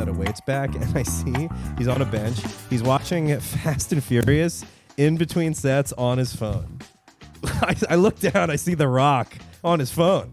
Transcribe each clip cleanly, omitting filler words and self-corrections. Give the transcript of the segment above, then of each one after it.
set of weights back, and I see he's on a bench. He's watching Fast and Furious in between sets on his phone. I look down, I see The Rock on his phone.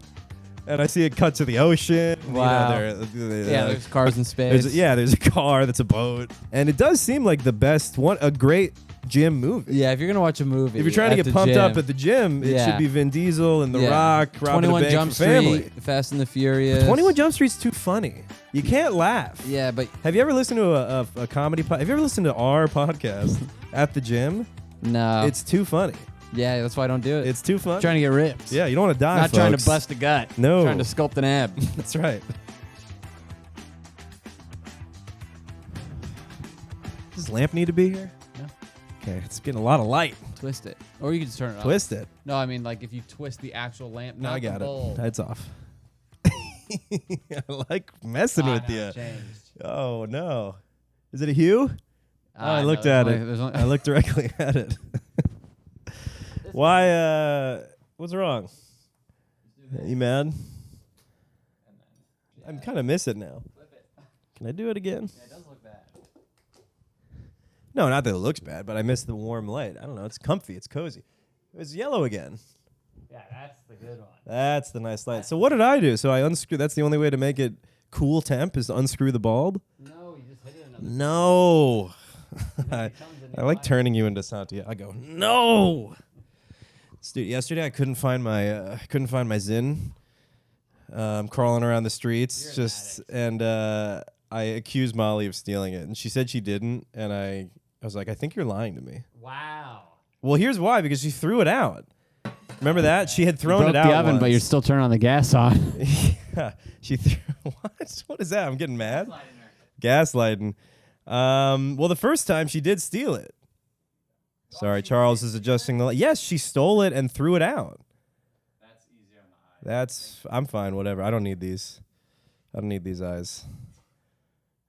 And I see it cut to the ocean. Wow. There's cars in space. There's a car that's a boat. And it does seem like the best one, a great gym movie. Yeah, if you're going to watch a movie. If you're trying to get pumped up at the gym, it should be Vin Diesel and The Rock, robbing a bank 21 Jump for family. Street, Fast and the Furious. 21 Jump Street's too funny. You can't laugh. Yeah, but... Have you ever listened to a comedy podcast? Have you ever listened to our podcast at the gym? No. It's too funny. Yeah, that's why I don't do it. It's too fun. Trying to get ripped. Yeah, you don't want to die, Not folks. trying to bust a gut. No. Trying to sculpt an ab. That's right. Does this lamp need to be here? No. Okay, it's getting a lot of light. Twist it. Or you can just turn it off. Twist it. No, I mean, like, if you twist the actual lamp, No, not I got the bulb. it. It's off. I like messing with you. It changed. Oh, no. Is it a hue? I looked no, at there's it. only- I looked directly at it. Why? What's wrong? You mad? I'm kind of miss it now. Can I do it again? Yeah, it does look bad. No, not that it looks bad, but I miss the warm light. I don't know. It's comfy. It's cozy. It's yellow again. Yeah, that's the good one. That's the nice light. So what did I do? So I unscrew. That's the only way to make it cool temp is to unscrew the bulb? No, you just hit it another No. I like turning you into Santiago. I go, no. Dude, yesterday I couldn't find my Zin. I'm crawling around the streets, and I accused Molly of stealing it, and she said she didn't, and I was like, I think you're lying to me. Wow. Well, here's why: because she threw it out. Remember that? She had thrown you broke it out the oven, once. but you're still turning on the gas on. Yeah, she threw. What? What is that? I'm getting mad. Gaslighting. Well, the first time she did steal it. Sorry, Charles is adjusting the light. Yes, she stole it and threw it out. That's easier on the eye. I'm fine, whatever. I don't need these. I don't need these eyes.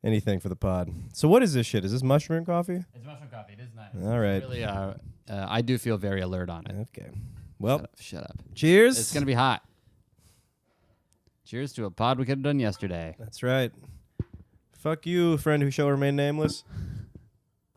Anything for the pod. So what is this shit? Is this mushroom coffee? It's mushroom coffee. It is nice. All right. Really, I do feel very alert on it. Okay. Well, Shut up. cheers. It's going to be hot. Cheers to a pod we could have done yesterday. That's right. Fuck you, friend who shall remain nameless.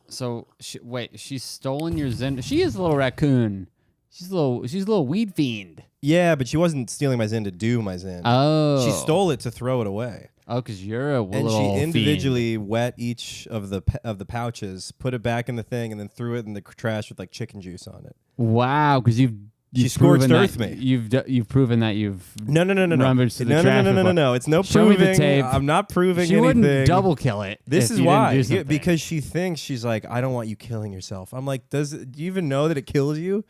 So, wait, she's stolen your Zen. She is a little raccoon. She's a little weed fiend. Yeah, but she wasn't stealing my Zin to do my Zin. Oh. She stole it to throw it away. Oh, because you're a And little she individually wet each of the pouches, put it back in the thing, and then threw it in the trash with like chicken juice on it. Wow, because you've scorched proven earth that me. You've proven that you've No. rummaged through the trash before. No. It's no Show me proving. the tape. I'm not proving She anything. wouldn't double kill it. This if is you didn't why. do something. Because she thinks she's like, I don't want you killing yourself. I'm like, do you even know that it kills you?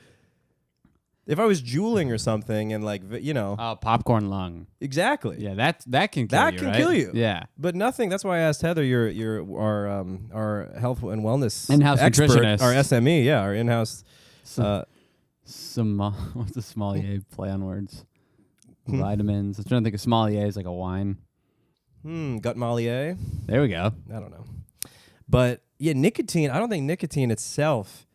If I was juuling or something and like, popcorn lung. Exactly. Yeah, that can kill That you. can right? kill you. Yeah. But nothing. That's why I asked Heather, our health and wellness In-house expert, nutritionist. our SME, our in-house. What's the sommelier play on words? Vitamins. I'm trying to think of sommelier is like a wine. Gut Mollier. There we go. I don't know. But yeah, nicotine. I don't think nicotine itself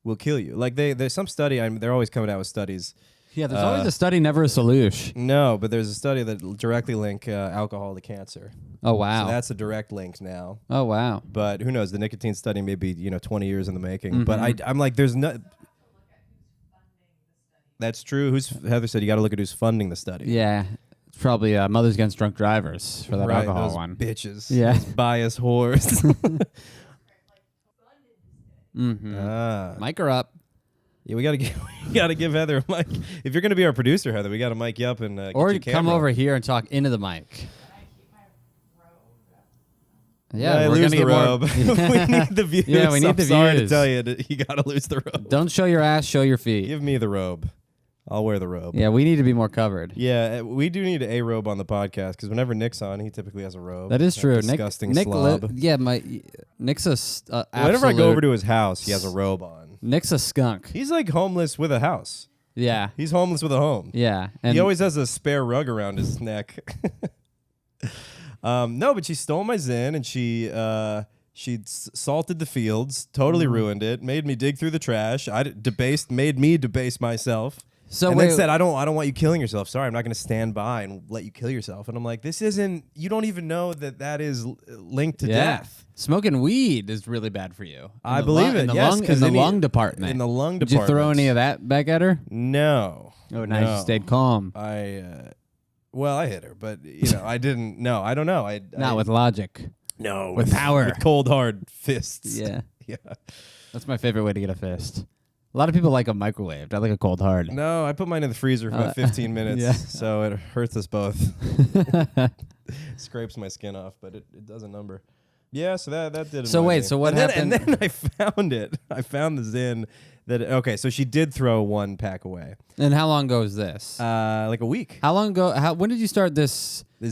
will kill you. Like there's some study. They're always coming out with studies. Yeah, there's always a study, never a solution. No, but there's a study that directly link alcohol to cancer. Oh wow. So that's a direct link now. Oh wow. But who knows? The nicotine study may be 20 years in the making. But I'm like, there's no. That's true. Heather said you got to look at who's funding the study. Yeah, it's probably Mothers Against Drunk Drivers for that Right, alcohol those one. bitches. Yeah. Those biased whores. Mic her up. Yeah, we gotta give Heather a mic. If you're gonna be our producer, Heather, we gotta mic you up and get Or you come camera. over here and talk into the mic. Yeah, Yeah, we're lose gonna the get robe. more. We need the views. Yeah, we need I'm the sorry to views. tell you, you gotta lose the robe. Don't show your ass, show your feet. Give me the robe. I'll wear the robe. Yeah, we need to be more covered. Yeah, we do need a robe on the podcast because whenever Nick's on, he typically has a robe. That is true. Disgusting Nick slob. Nick's a Whenever I go over to his house, he has a robe on. Nick's a skunk. He's like homeless with a house. Yeah. He's homeless with a home. Yeah. And He always has a spare rug around his neck. No, but she stole my Zin and she salted the fields, totally ruined it, made me dig through the trash. Made me debase myself. So and then said, I don't want you killing yourself. Sorry, I'm not going to stand by and let you kill yourself. And I'm like, this isn't, you don't even know that is linked to death. Smoking weed is really bad for you. I believe it. Yes, in the lung department. In the lung Did department. you throw any of that back at her? No. Oh, nice. You stayed calm. Well, I hit her, but I didn't. No, I don't know. Not with logic. No, with power. With cold hard fists. Yeah. Yeah. That's my favorite way to get a fist. A lot of people like a microwaved. I like a cold hard. No, I put mine in the freezer for about 15 minutes, yeah. so it hurts us both. Scrapes my skin off, but it does a number. Yeah, so that did it. So wait, so what happened? And then I found it. I found the Zyn. Okay, so she did throw one pack away. And how long ago was this? Like a week. How long ago? When did you start this? I'm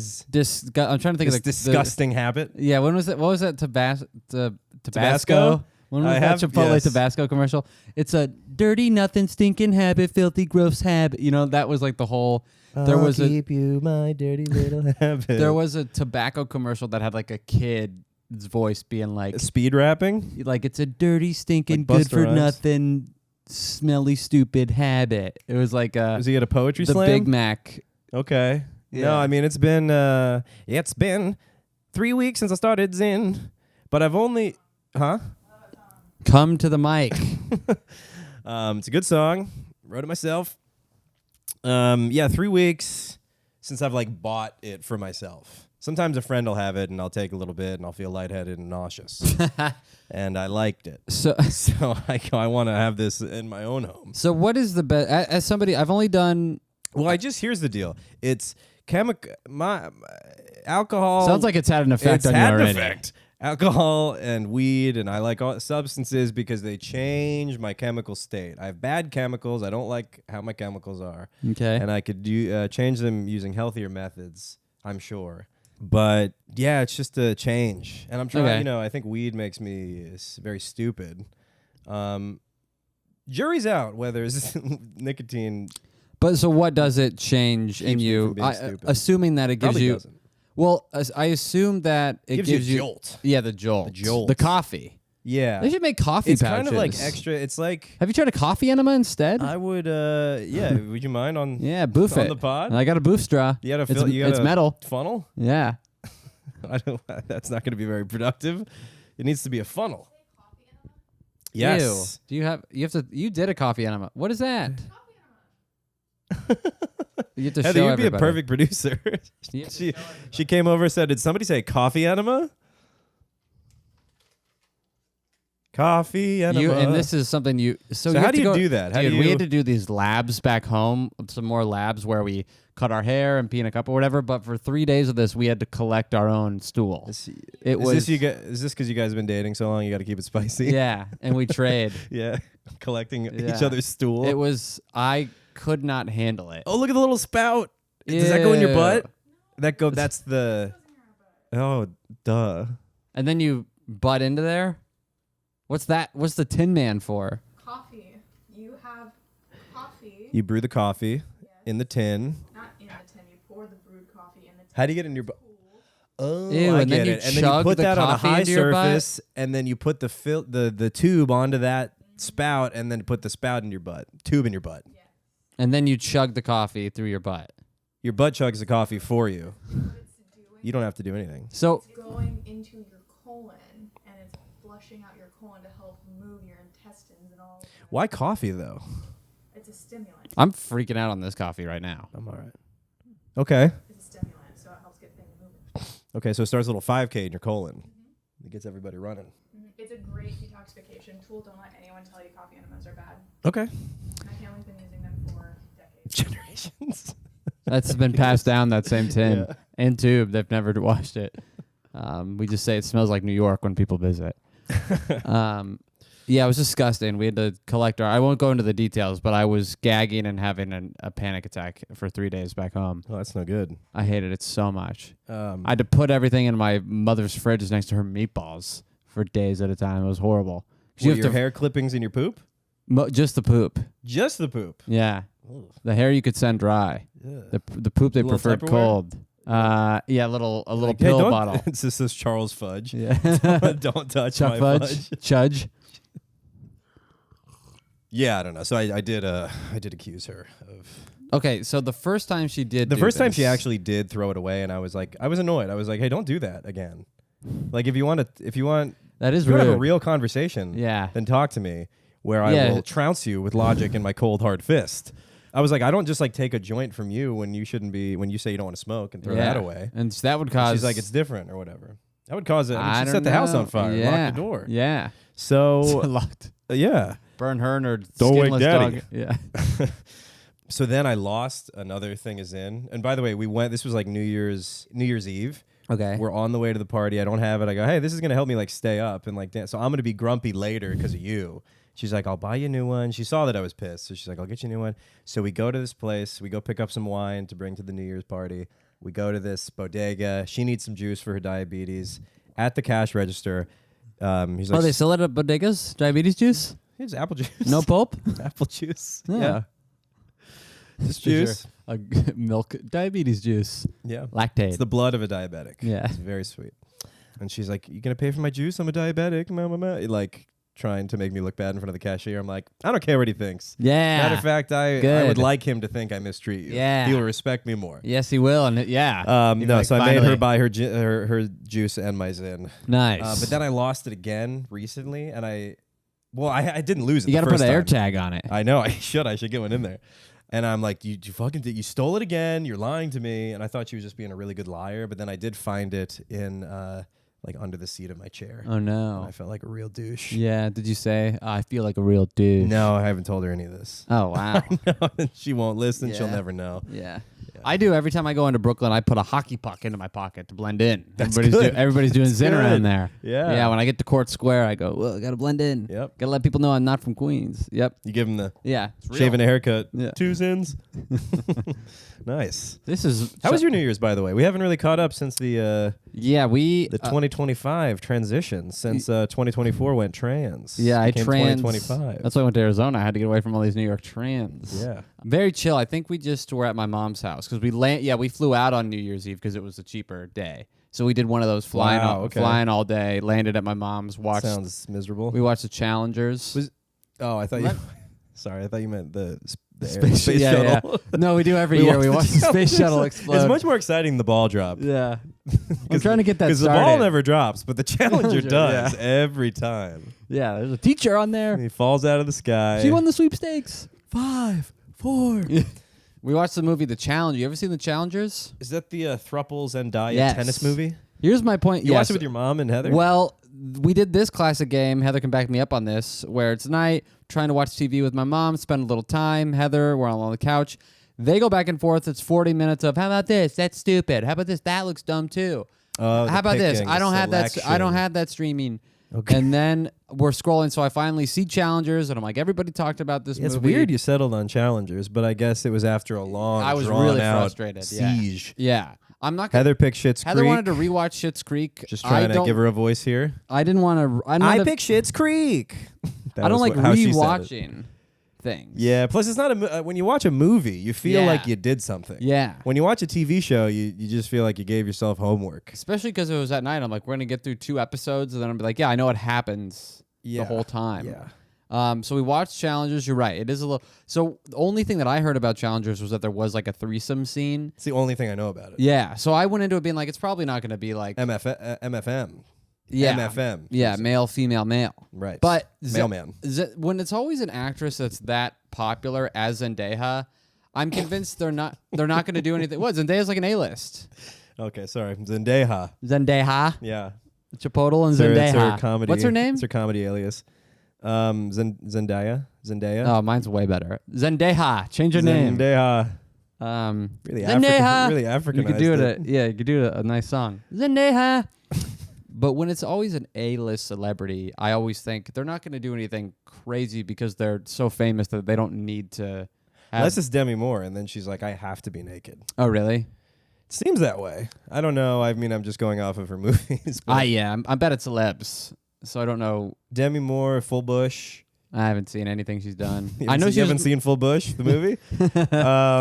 trying to think of this disgusting habit. Yeah, when was it? What was that? Tabasco. When was I that Chipotle Tabasco commercial? It's a dirty, nothing, stinking habit, filthy, gross habit. That was like the whole. I'll keep you my dirty little habit. There was a tobacco commercial that had like a kid's voice being like speed rapping. Like it's a dirty, stinking, like good for nothing, smelly, stupid habit. It was like was he at a poetry the slam? Big Mac. Okay. Yeah. No, I mean it's been 3 weeks since I started Zyn, but I've only Come to the mic. It's a good song. Wrote it myself. 3 weeks since I've like bought it for myself. Sometimes a friend will have it and I'll take a little bit and I'll feel lightheaded and nauseous. And I liked it. So I want to have this in my own home. So what is the best? As somebody, I've only done. Well, here's the deal. It's alcohol. Sounds like it's had an effect on you already. An effect. Alcohol and weed, and I like all substances because they change my chemical state. I have bad chemicals. I don't like how my chemicals are. Okay. And I could change them using healthier methods, I'm sure. But yeah, it's just a change. And I'm trying, I think weed makes me very stupid. Jury's out whether it's nicotine. But so what does it change in you? Assuming that it gives Probably you. Doesn't. Well, I assume that it gives you a jolt. Yeah, the jolt. The jolt. The coffee. Yeah. They should make coffee it's pouches. Kind of like extra. It's like. Have you tried a coffee enema instead? I would. Yeah. Would you mind on? Yeah, boof on it. the pod. I got a boof straw. You gotta fill. It's metal. Funnel. Yeah. That's not going to be very productive. It needs to be a funnel. Yes. Ew. You did a coffee enema. What is that? You have to Heather, show you'd be everybody. a perfect producer. She came over and said, "Did somebody say coffee enema?" Coffee enema. And this is something you. So how do you do that? Dude, we had to do these labs back home. Some more labs where we cut our hair and pee in a cup or whatever. But for 3 days of this, we had to collect our own stool. Is this because you guys have been dating so long? You got to keep it spicy. Yeah, and we trade. Yeah, collecting each other's stool. It was. I could not handle it. Oh, look at the little spout. Does that go in your butt? That's the. Oh, duh. And then you butt into there. What's that? What's the Tin Man for? Coffee. You have coffee. You brew the coffee in the tin. Not in the tin. You pour the brewed coffee in the tin. How do you get it in your butt? Oh, Ew, I and get then it. And then chug you put the that on a coffee high into your butt? surface, and then you put the tube onto that spout, and then put the spout in your butt. Tube in your butt. Yeah. And then you chug the coffee through your butt. Your butt chugs the coffee for you. What it's doing, You don't have to do anything. So it's going into your colon, and it's flushing out your colon to help move your intestines and all. Why coffee though? It's a stimulant. I'm freaking out on this coffee right now. I'm all right. Okay. It's a stimulant, so it helps get things moving. Okay, so it starts a little 5K in your colon. It gets everybody running. It's a great detoxification tool. Don't let anyone tell you coffee enemas are bad. Okay. My family's been using them for decades. Generations. That's been passed down that same tin Yeah. and tube. They've never washed it. We just say it smells like New York when people visit. Yeah, it was disgusting. We had to collect I won't go into the details, but I was gagging and having a panic attack for 3 days back home. Oh, that's no good. I hated it so much. I I had to put everything in my mother's fridge next to her meatballs for days at a time. It was horrible. your hair clippings in your poop? Just the poop. Just the poop. Yeah. Ugh. The hair you could send dry. Yeah. The poop they A little preferred Tupperware? cold. Yeah, a little Like, pill hey, don't- bottle. It's just this Charles Fudge. Yeah. Don't touch Chuck my fudge. fudge. Chudge. Yeah, I don't know. So I did accuse her of. Okay, so the first time she did, The do first time she this- actually did throw it away, and I was annoyed. I was like, hey, don't do that again. Like if you want, that is if you want to rude. have a real conversation, Yeah. then talk to me where Yeah. I will trounce you with logic in my cold hard fist. I was like, I don't just like take a joint from you when you shouldn't be, when you say you don't want to smoke and throw that away. And that would And cause. she's like, it's different or whatever. That would cause it. I mean, I she don't set the house know. on fire, Yeah. locked the door. Yeah. So Locked. yeah. Burn her and her Don't wake skinless daddy. dog. Yeah. So then I lost another thing is in. And by the way, we went, this was like New Year's Eve. Okay. We're on the way to the party. I don't have it. I go, hey, this is going to help me like stay up and like dance. So I'm going to be grumpy later because of you. She's like, I'll buy you a new one. She saw that I was pissed. So she's like, I'll get you a new one. So we go to this place. We go pick up some wine to bring to the New Year's party. We go to this bodega. She needs some juice for her diabetes. At the cash register, he's like, Oh, they sell it at bodegas? Diabetes juice? here's apple juice. No pulp? apple juice. Yeah. Yeah. Just Sure. juice. Milk diabetes juice. Yeah. Lactate. It's the blood of a diabetic. Yeah. It's very sweet. And she's like, you going to pay for my juice? I'm a diabetic. Like trying to make me look bad in front of the cashier. I'm like, I don't care what he thinks. Yeah. Matter of fact, I Good. would like him to think I mistreat you. Yeah. He will respect me more. Yes, he will. And yeah. You'd be No, like, so I made finally. her buy her juice and my Zyn. Nice. But then I lost it again recently, and I didn't lose it. you got to the put first an air time. tag on it. I know. I should get one in there. And I'm like, you fucking did. You stole it again. You're lying to me. And I thought she was just being a really good liar. But then I did find it in like under the seat of my chair. Oh, And no. I felt like a real douche. Yeah. Did you say, I feel like a real dude? No, I haven't told her any of this. Oh, wow. No, she won't listen. She'll Yeah. never know. Yeah. Yeah. I do every time I go into Brooklyn. I put a hockey puck into my pocket to blend in. That's everybody's good. Everybody's doing That's Zyn good. around there. Yeah. Yeah. When I get to Court Square, I go, well, I gotta blend in. Yep. Gotta let people know I'm not from Queens. Yep. You give him the Yeah. It's real. shaving a haircut. Yeah. 2 Zins. Nice. This is. How was your New Year's, by the way? We haven't really caught up since the we 2025 transition. Since 2024 went trans. Yeah, I Became trans. 2025. That's why I went to Arizona. I had to get away from all these New York trans. Yeah. Very chill. I think we just were at my mom's house because we flew out on New Year's Eve because it was a cheaper day. So we did one of those flying Wow, okay. flying all day. Landed at my mom's. Watched. Sounds miserable. We watched the Challengers. Oh, I thought you. What? Sorry, I thought you meant the Space- space yeah, shuttle. No, we do every year. We watch the space shuttle explode. It's much more exciting than the ball drop. Yeah. I'm trying to get that Because the started. ball never drops, but the Challenger Challenger, does yeah. every time. Yeah, there's a teacher on there. He falls out of the sky. She won the sweepstakes. 5, 4. We watched the movie The Challenger. You ever seen The Challengers? Is that the Thruples and Daya Yes. tennis movie? Here's my point. You Yes. watched it with your mom and Heather? Well, we did this classic game. Heather can back me up on this, where it's night, trying to watch TV with my mom, spend a little time. Heather, we're all on the couch. They go back and forth. It's 40 minutes of, how about this? That's stupid. How about this? That looks dumb too. The How about this? picking, I don't the have that. I don't selection. have that streaming. Okay. And then we're scrolling, so I finally see Challengers, and I'm like, everybody talked about this It's movie. weird you settled on Challengers, but I guess it was after a long, I was drawn really out frustrated. Yeah. siege. Yeah, I'm not. Gonna, Heather picked Schitt's Heather Creek. wanted to rewatch Schitt's Creek. Just trying to give her a voice here. I didn't want to. I picked Schitt's Creek. I don't like how she said it. rewatching things. Yeah. Plus, it's not when you watch a movie, you feel Yeah. like you did something. Yeah. When you watch a TV show, you just feel like you gave yourself homework. Especially because it was at night. I'm like, we're gonna get through 2 episodes, and then I'll be like, yeah, I know what happens Yeah. the whole time. Yeah. So we watched Challengers. You're right. It is a little. So the only thing that I heard about Challengers was that there was like a threesome scene. It's the only thing I know about it. Yeah. So I went into it being like, it's probably not gonna be like MFM. yeah, MFM. yeah, male, female, male. Right. But Mailman. when it's always an actress that's that popular as Zendaya, I'm convinced they're not going to do anything. What? Zendaya's like an A-list. Okay, sorry. Zendaya. Zendaya, Yeah. Chipotle, and It's her Zendaya. comedy. What's her name? It's her comedy alias. Zendaya. Oh, mine's way better. Zendaya. Change your name. Zendaya. Really Zendaya. Really You Africanized could do it. You could do a nice song. Zendaya. But when it's always an A-list celebrity, I always think they're not going to do anything crazy because they're so famous that they don't need to. Unless it's Demi Moore, and then she's like, I have to be naked. Oh, really? It seems that way. I don't know. I mean, I'm just going off of her movies. but Yeah. I bet it's celebs. So I don't know. Demi Moore, Full Bush. I haven't seen anything she's done. You I know she haven't seen Full Bush, the movie.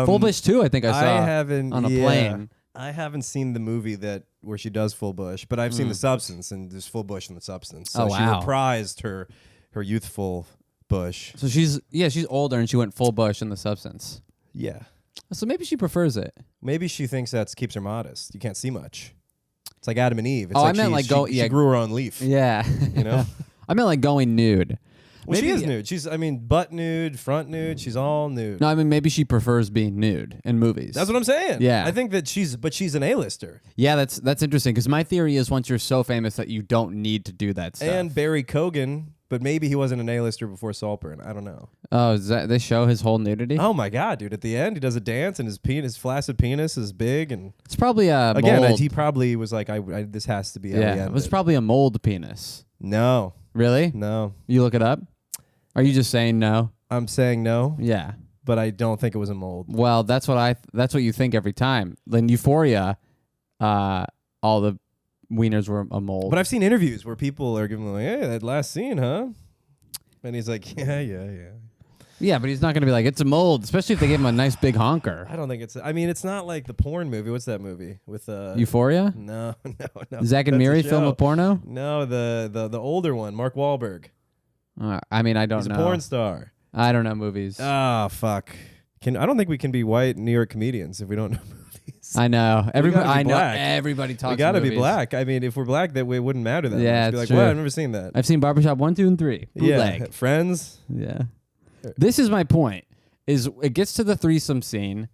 Full Bush 2, I think I saw. I haven't on a yeah. plane. I haven't seen the movie where she does Full Bush, but I've seen The Substance, and there's Full Bush in The Substance. So Oh, she wow. reprised her youthful bush. So she's older and she went full bush in the substance. Yeah. So maybe she prefers it. Maybe she thinks that keeps her modest. You can't see much. It's like Adam and Eve. It's Oh, I like meant like she grew her own leaf. Yeah. You know? I meant like going nude. Well, she is nude. She's, butt nude, front nude. She's all nude. No, I mean maybe she prefers being nude in movies. That's what I'm saying. Yeah. I think that she's an A-lister. Yeah, that's interesting because my theory is once you're so famous that you don't need to do that stuff. And Barry Kogan, but maybe he wasn't an A-lister before Saltburn. I don't know. Oh, they show his whole nudity? Oh my God, dude! At the end, he does a dance, and his flaccid penis is big, and It's probably a again, mold. he probably was like, this has to be how he Yeah, ended. it was probably a mold penis. No, Really? no. You look it up? Are you just saying no? I'm saying no, Yeah. but I don't think it was a mold. Well, that's what you think every time. In Euphoria, all the wieners were a mold. But I've seen interviews where people are giving him like, "Hey, that last scene, huh?" And he's like, "Yeah." Yeah, but he's not going to be like, it's a mold, especially if they give him a nice big honker. I don't think it's. It's not like the porn movie. What's that movie with Euphoria? No. Zack and That's Miri a film show. a porno? No, the older one, Mark Wahlberg. I don't He's know. a porn star. I don't know movies. Ah, fuck. I don't think we can be white New York comedians if we don't know movies. I know. Everybody. gotta be I know. black. Everybody talks. We gotta be movies. black. If we're black, that way it wouldn't matter that Yeah, much. Be it's like, what? true. I've never seen that. I've seen Barbershop 1, 2, and 3. Bootleg. Yeah, Friends. Yeah. This is my point. Is it gets to the threesome scene.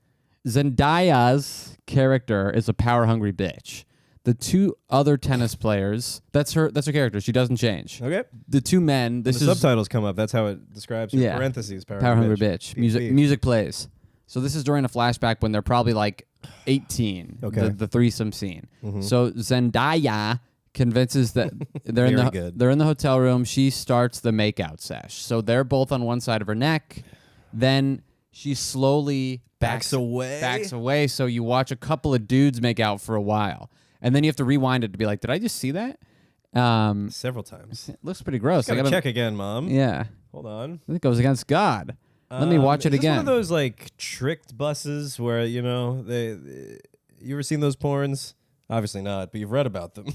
Zendaya's character is a power hungry bitch. The two other tennis players, that's her character. She doesn't change. Okay. The two men, When this the is subtitles come up. That's how it describes her. Yeah. Parentheses. Power hungry bitch. PhD. Music plays. So this is during a flashback when they're probably like 18. Okay. The threesome scene. Mhm. So Zendaya convinces that they're in Very the good. they're in the hotel room. She starts the makeout sesh. So they're both on one side of her neck. Then she slowly backs away. So you watch a couple of dudes make out for a while, and then you have to rewind it to be like, did I just see that? Several times. It looks pretty gross. Gotta check again, Mom. Yeah, Hold on. I think it goes against God. Let me watch it is this again. one of those like tricked buses where you ever seen those porns? Obviously not, but you've read about them.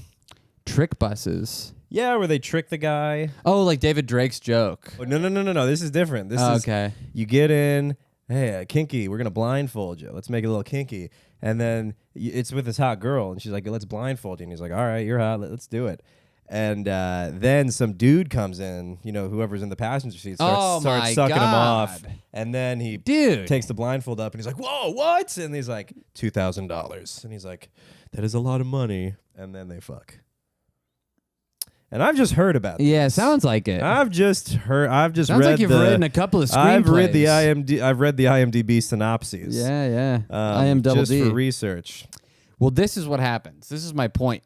Trick buses. Yeah, where they trick the guy. Oh, like David Drake's joke. Oh, no. This is different. This is Okay. You get in. Hey, kinky. We're gonna blindfold you. Let's make it a little kinky. And then it's with this hot girl, and she's like, "Let's blindfold you." And he's like, "All right, you're hot. Let's do it." And then some dude comes in, whoever's in the passenger seat starts sucking him off, and then he takes the blindfold up, and he's like, "Whoa, what?" And he's like, $2,000, and he's like, "That is a lot of money." And then they fuck. And I've just heard about this. Yeah, sounds like it. I've just sounds read like you've written a couple of screenplays. I've read the IMDb synopses. Yeah. I am double just D. for research. Well, this is what happens. This is my point.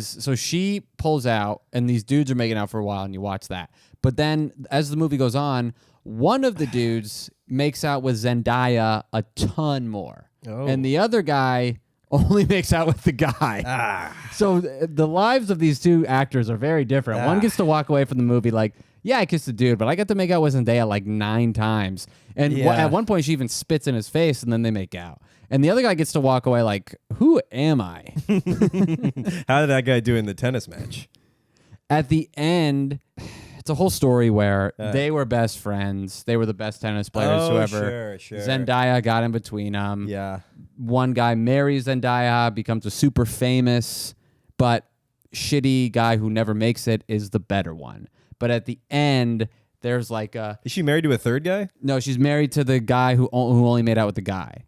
So she pulls out, and these dudes are making out for a while, and you watch that. But then, as the movie goes on, one of the dudes makes out with Zendaya a ton more, and the other guy only makes out with the guy. So the lives of these two actors are very different. One gets to walk away from the movie like, yeah, I kissed a dude, but I got to make out with Zendaya like 9 times. And at one point, she even spits in his face, and then they make out. And the other guy gets to walk away like, who am I? How did that guy do in the tennis match? At the end, it's a whole story where they were best friends. They were the best tennis players, whoever. Sure. Zendaya got in between them. Yeah. One guy marries Zendaya, becomes a super famous, but shitty guy who never makes it is the better one. But at the end, there's like a... Is she married to a third guy? No, she's married to the guy who only made out with the guy.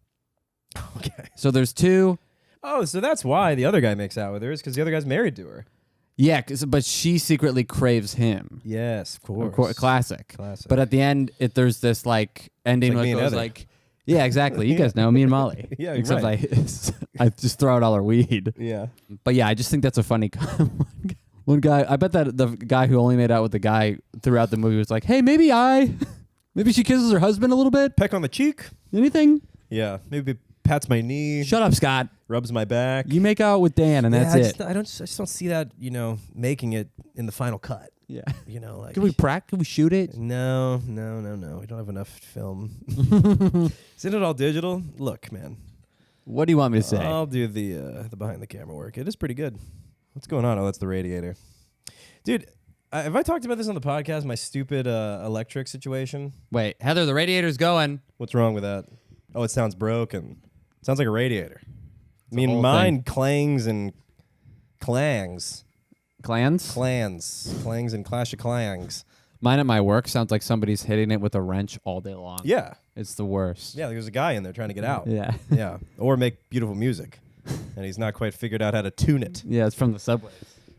Okay. So there's two. Oh, so that's why the other guy makes out with her, is because the other guy's married to her. Yeah, but she secretly craves him. Yes, of course. Classic. But at the end, there's this like ending Like where me it and goes Heather. like, yeah, exactly. You guys know me and Molly. Yeah, except right. I just throw out all our weed. Yeah. But yeah, I just think that's a funny. One guy, I bet that the guy who only made out with the guy throughout the movie was like, hey, maybe she kisses her husband a little bit. Peck on the cheek. Anything? Yeah. Maybe pats my knee. Shut up, Scott. Rubs my back. You make out with Dan, and that's it. I just don't see that, making it in the final cut. Yeah. Like. Can we practice? Can we shoot it? No. We don't have enough film. Isn't it all digital? Look, man. What do you want me to say? I'll do the behind the camera work. It is pretty good. What's going on? Oh, that's the radiator. Dude, have I talked about this on the podcast? My stupid electric situation. Wait, Heather, the radiator's going. What's wrong with that? Oh, it sounds broken. It sounds like a radiator. I the mean, whole mine clangs and clangs. Clans? Clangs and clash of clangs. Mine at my work sounds like somebody's hitting it with a wrench all day long. Yeah. It's the worst. Yeah, there's a guy in there trying to get out. Yeah. Yeah. Or make beautiful music. And he's not quite figured out how to tune it. Yeah, it's from the subways.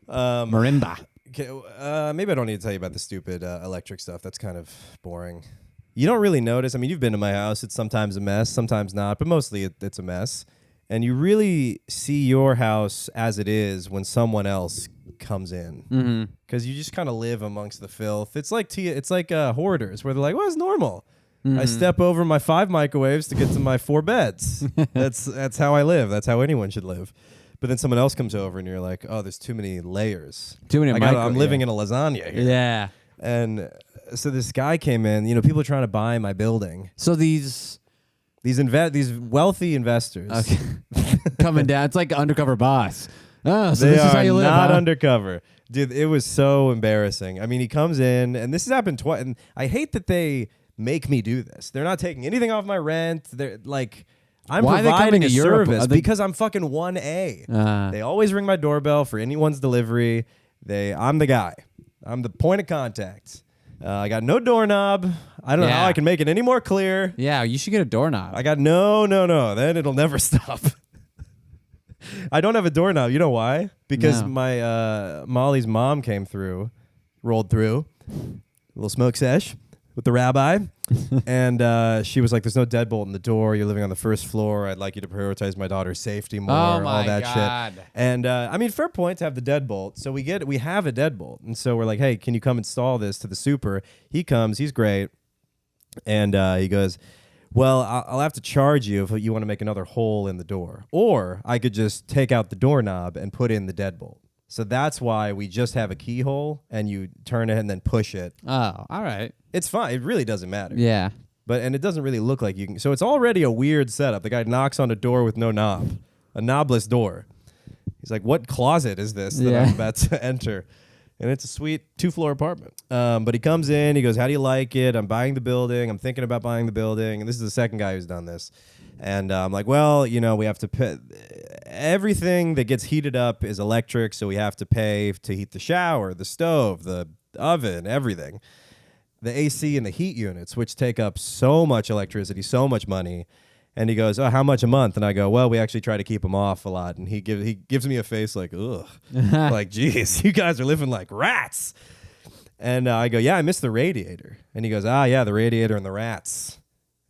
Marimba. Okay, maybe I don't need to tell you about the stupid electric stuff. That's kind of boring. You don't really notice. I mean, you've been to my house. It's sometimes a mess, sometimes not, but mostly it's a mess. And you really see your house as it is when someone else comes in, because you just kind of live amongst the filth. It's like hoarders, where they're like, "Well, it's normal." I step over my 5 microwaves to get to my 4 beds. That's how I live. That's how anyone should live. But then someone else comes over, and you're like, "Oh, there's too many layers. Too many. I'm living in a lasagna here." Yeah. And so this guy came in. You know, people are trying to buy my building. So these wealthy investors coming down. It's like Undercover Boss. Oh, so they this is how are you live, not huh? undercover. Dude, it was so embarrassing. I mean, he comes in, and this has happened twice. And I hate that they make me do this. They're not taking anything off my rent. They're like, I'm Why are they providing coming a to Europe? service Are they- because I'm fucking 1A. They always ring my doorbell for anyone's delivery. I'm the guy. I'm the point of contact. I got no doorknob. I don't know how I can make it any more clear. Yeah, you should get a doorknob. I got no. Then it'll never stop. I don't have a doorknob. You know why? Because my Molly's mom rolled through, a little smoke sesh with the rabbi, and she was like, "There's no deadbolt in the door. You're living on the first floor. I'd like you to prioritize my daughter's safety more." Oh my all that God. shit. And I mean, fair point to have the deadbolt. So we have a deadbolt, and so we're like, "Hey, can you come install this to the super?" He comes. He's great, and he goes, "Well, I'll have to charge you if you want to make another hole in the door. Or I could just take out the doorknob and put in the deadbolt." So that's why we just have a keyhole, and you turn it and then push it. Oh, all right. It's fine. It really doesn't matter. Yeah. And it doesn't really look like you can. So it's already a weird setup. The guy knocks on a door with no knob, a knobless door. He's like, "What closet is this that I'm about to enter?" And it's a sweet 2-floor apartment. But he comes in. He goes, "How do you like it? I'm buying the building. I'm thinking about buying the building." And this is the second guy who's done this. And I'm like, "Well, you know, we have to pay. Everything that gets heated up is electric, so we have to pay to heat the shower, the stove, the oven, everything. The AC and the heat units, which take up so much electricity, so much money." And he goes, "Oh, how much a month?" And I go, "Well, we actually try to keep them off a lot." And he gives me a face like, "Ugh," like, "Geez, you guys are living like rats." And I go, "Yeah, I miss the radiator." And he goes, "Ah, yeah, the radiator and the rats."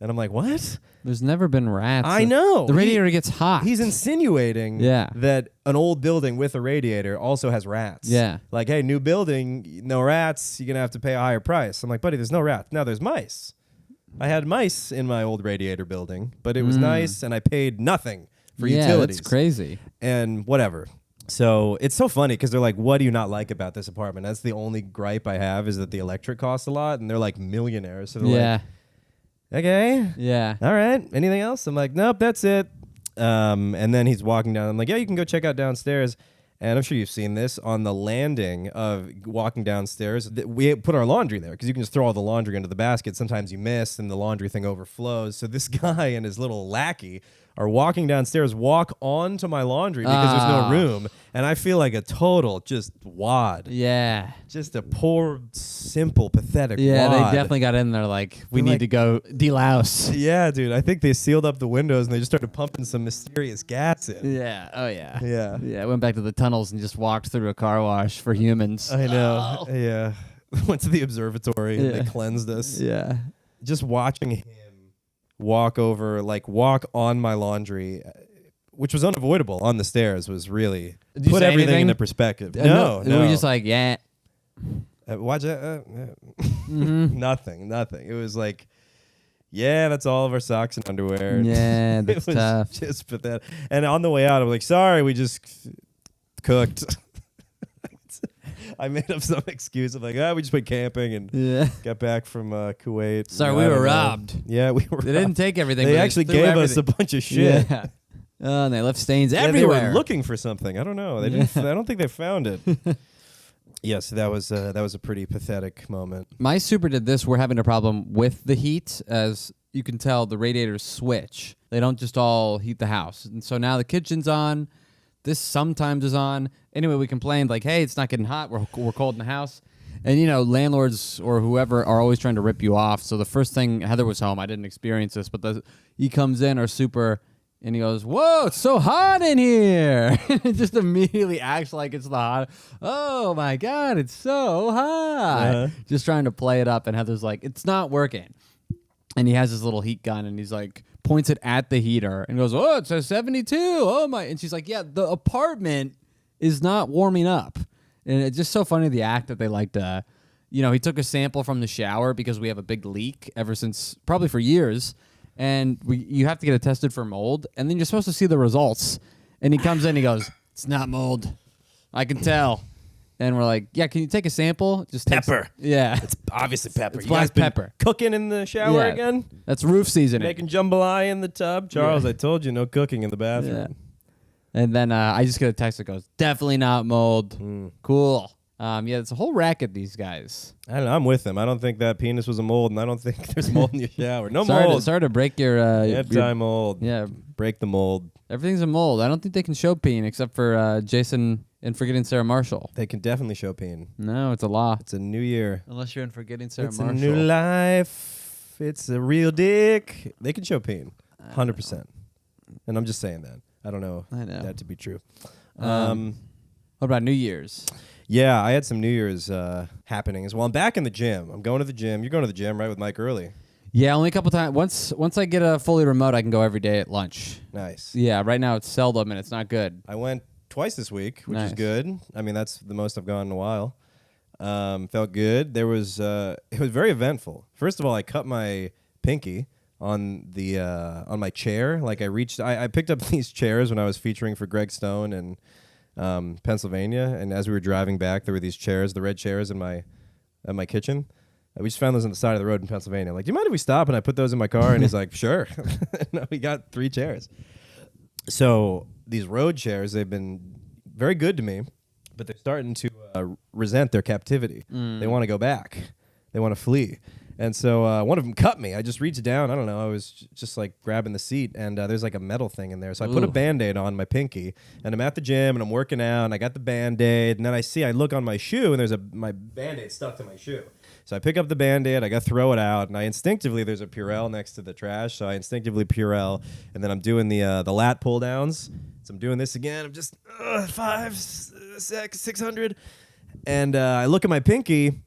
And I'm like, "What?" There's never been rats. I know. The radiator gets hot. He's insinuating that an old building with a radiator also has rats. Yeah. Like, "Hey, new building, no rats, you're going to have to pay a higher price." I'm like, "Buddy, there's no rats." "Now there's mice. I had mice in my old radiator building, but it was nice, and I paid nothing for utilities." That's crazy. And whatever. So it's so funny because they're like, "What do you not like about this apartment?" That's the only gripe I have, is that the electric costs a lot, and they're like millionaires. So they're like, "Okay. Yeah. All right. Anything else?" I'm like, "Nope, that's it." And then he's walking down. I'm like, "Yeah, you can go check out downstairs." And I'm sure you've seen this on the landing of walking downstairs. We put our laundry there because you can just throw all the laundry into the basket. Sometimes you miss and the laundry thing overflows. So this guy and his little lackey are walking downstairs, walk onto my laundry because there's no room. And I feel like a total just wad. Yeah. Just a poor, simple, pathetic Yeah, wad. they definitely got in there like, we need to go delouse. Yeah, dude. I think they sealed up the windows and they just started pumping some mysterious gas in. Yeah. Oh, yeah. Yeah. Yeah, I went back to the tunnels and just walked through a car wash for humans. I know. Yeah. Went to the observatory and they cleansed us. Yeah. Just watching him walk on my laundry, which was unavoidable on the stairs, was really Did you put say everything anything? into perspective. No. No. We were just like, yeah. Watch it. Nothing. It was like, "Yeah, that's all of our socks and underwear." Yeah, It that's was tough. just pathetic. And on the way out, I'm like, "Sorry, we just cooked." I made up some excuse of like, we just went camping and got back from Kuwait. Sorry, I we don't were know. robbed. Yeah, we were They robbed. didn't take everything. They but actually threw gave us everything. a bunch of shit. Yeah. Oh, and they left stains Yeah, everywhere. they were looking for something. I don't know. They didn't. I don't think they found it. Yes, that was a pretty pathetic moment. My super did this. We're having a problem with the heat. As you can tell, the radiators switch. They don't just all heat the house. And so now the kitchen's on. This sometimes is on. Anyway, we complained like, hey, it's not getting hot. We're cold in the house. And, landlords or whoever are always trying to rip you off. So the first thing, Heather was home. I didn't experience this, but he comes in, our super, and he goes, whoa, it's so hot in here. It just immediately acts like it's the hot. Oh, my God, it's so hot. Just trying to play it up. And Heather's like, it's not working. And he has his little heat gun, and he's like, points it at the heater and goes, oh, it says 72. Oh, my. And she's like, yeah, the apartment is not warming up. And it's just so funny, the act that they like to, he took a sample from the shower because we have a big leak ever since, probably for years. And you have to get it tested for mold, and then you're supposed to see the results. And he comes in, he goes, it's not mold. I can tell. And we're like, yeah, can you take a sample? Just Pepper. Yeah. It's obviously pepper. It's You guys black been pepper. Cooking in the shower Yeah. again? That's roof seasoning. Making jambalaya in the tub? Charles, I told you, no cooking in the bathroom. Yeah. And then I just get a text that goes, definitely not mold. Cool. It's a whole racket, these guys. I don't know, I'm with them. I don't think that penis was a mold, and I don't think there's mold in your shower. No mold. Sorry to break your... Anti-mold. Yeah. Break the mold. Everything's a mold. I don't think they can show peen except for Jason and Forgetting Sarah Marshall. They can definitely show peen. No, it's a law. It's a new year. Unless you're in Forgetting Sarah It's Marshall. a new life. It's a real dick. They can show peen. 100%. And I'm just saying that. I don't know, I know. that to be true. What about New Year's? Yeah, I had some New Year's happening as well. I'm back in the gym. I'm going to the gym. You're going to the gym, right, with Mike Early? Yeah, only a couple times. Once I get a fully remote, I can go every day at lunch. Nice. Yeah, right now it's seldom and it's not good. I went twice this week, which is Nice. good. I mean, that's the most I've gone in a while. Felt good. It was very eventful. First of all, I cut my pinky on the on my chair. Like I picked up these chairs when I was featuring for Greg Stone in Pennsylvania, and as we were driving back, there were these chairs, the red chairs in my kitchen. We just found those on the side of the road in Pennsylvania. Like, do you mind if we stop? And I put those in my car, and he's like, sure. No, we got 3 chairs. So these road chairs, they've been very good to me, but they're starting to resent their captivity. They want to go back. They want to flee. And so one of them cut me. I just reached down. I don't know. I was just like grabbing the seat, and there's like a metal thing in there. So I put a Bandaid on my pinky, and I'm at the gym, and I'm working out, and I got the Bandaid, and then I look on my shoe, and there's my Bandaid stuck to my shoe. So I pick up the Bandaid, I got to throw it out, and I instinctively, there's a Purell next to the trash, so I instinctively Purell, and then I'm doing the lat pull downs. So I'm doing this again. I'm just 600, and I look at my pinky.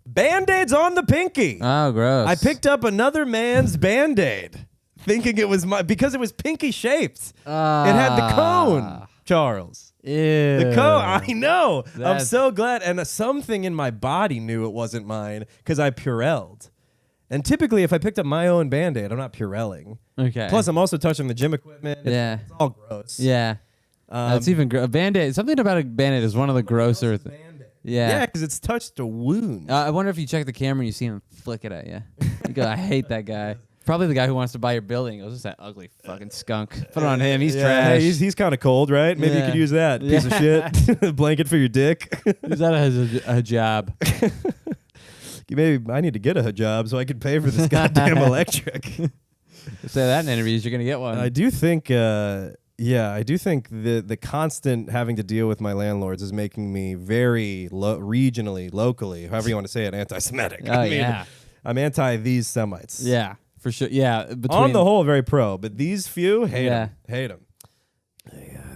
Band-Aids on the pinky. Oh, gross. I picked up another man's Band-Aid, thinking it was because it was pinky shaped. It had the cone, Charles. Ew. The cone. I know. I'm That's- so glad. And something in my body knew it wasn't mine because I Purelled. And typically, if I picked up my own Band-Aid, I'm not Purelling. Okay. Plus, I'm also touching the gym equipment. It's all gross. Yeah. It's even a Band-Aid. Something about a Band-Aid is one of the grosser things. Yeah, Yeah. because it's touched a wound. I wonder if you check the camera and you see him flick it at you. You go, I hate that guy. Probably the guy who wants to buy your building. He goes, "This that ugly fucking skunk. Put it on him. He's trash. Hey, he's kind of cold, right? Maybe you Yeah. could use that. Piece of shit. Blanket for your dick. Use that as a job." Maybe I need to get a hijab so I can pay for this goddamn electric. Say that in interviews, you're gonna get one. I do think, I do think the constant having to deal with my landlords is making me very regionally, locally, however you want to say it, anti-Semitic. Oh, yeah. I'm anti these Semites. Yeah, for sure. Yeah. On the whole, very pro, but these few, hate Yeah. them. Hate them.